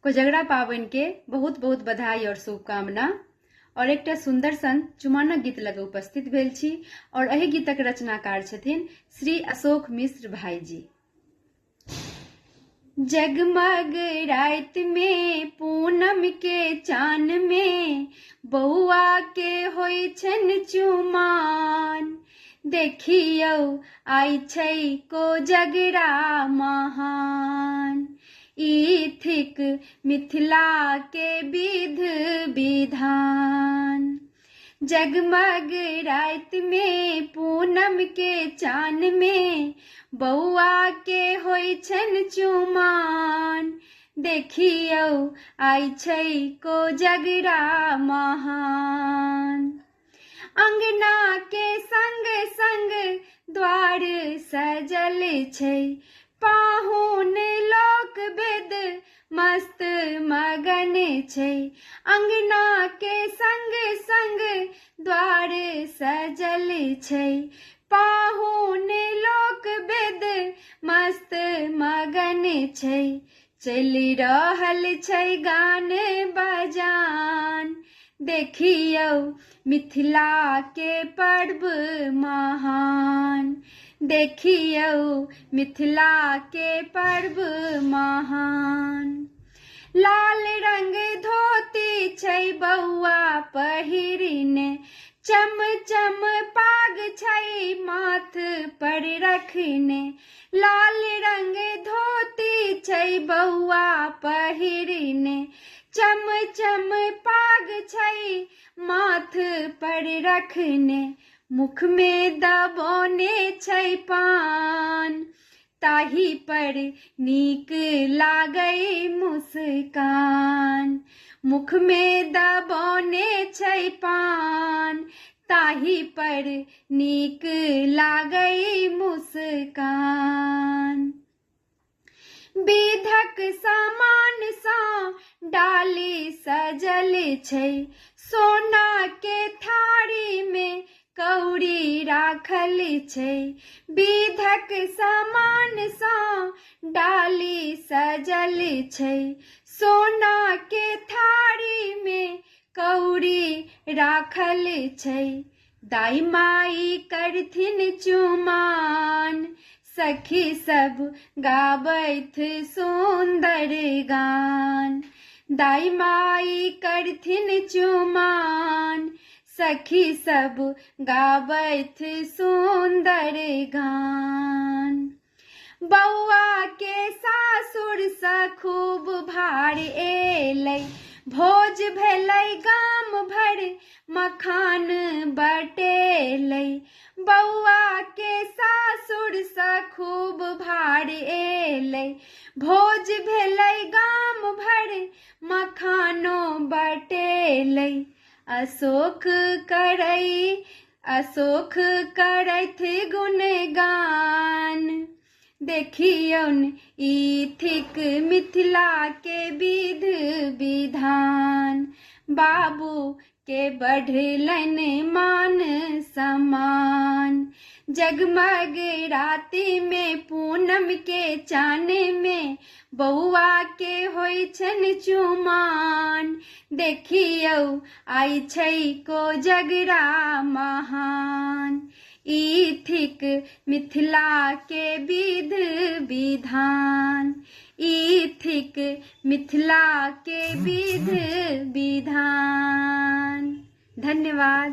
कोजगरा पावन के बहुत बहुत बधाई और शुभकामना। और एक सुंदर सन चुमानक गीत लगे उपस्थित भेल छी और एहि गीतक रचनाकार छथिन श्री अशोक मिश्र भाई जी। जगमग रात में पूनम के चान में बउआ के होई छन चुमान, देखियौ आई छै कोजगरा महान। ई थिक मिथिला के विध विधान। जगमग रात में पूनम के चान में बउआ के होई छन चुमान, देखियौ आई छै कोजगरा महान। अंगना के संग संग द्वार सजल छै, पाहुन लोक वेद मस्त मगन छै। अंगना के संग संग द्वार सजल छै, पाहुन लोक वेद मस्त मगन छै। चलि रहल छै गान बजान, देखियौ मिथिला के पर्व महान। देखियौ मिथिला के पर्व महान। लाल रंग धोती छै बउआ पहिरने, चम चम पाग छै माथ पर रखने। लाल रंग धोती छै बउआ पहिरने, चम चम पाग छै माथ पर रखने। मुख में दबोने छै पान, ताही पर नीक लागै मुस्कान। मुख में दबोने छै पान, ताही पर नीक लागै मुस्कान। विधक सामान सा डाली सजल छै, सोना के थारी में कौड़ी राखल छै। विधक सामान सा डाली सजल छै, सोना के थारी में कौड़ी राखल छै। दाई माई करथिन चुमान, सखी सब गाबैथ सुंदर गान। दाई माई करथिन चुमान, सखी सब गाबैथ सुंदर गान। बउआ के सासुर सा खूब भार एलै, भोज भेलै गाम भर मखान बटेलै। बउआ के सासुर सा खूब भार एलै, भोज भेलै गाम भर मखानो बटेलै। अशोक करैथ गुणगान, देखियौन ई थिक मिथिला के विध विधान। बाबू के बढ़लन मान सम्मान, जगमग राति में पूनम के चान में बउआ के होई छन चुमान, देखियौ आई छै कोजगरा महान। ई थिक मिथिला के विध विधान, ई थिक मिथिला के विध विधान। धन्यवाद।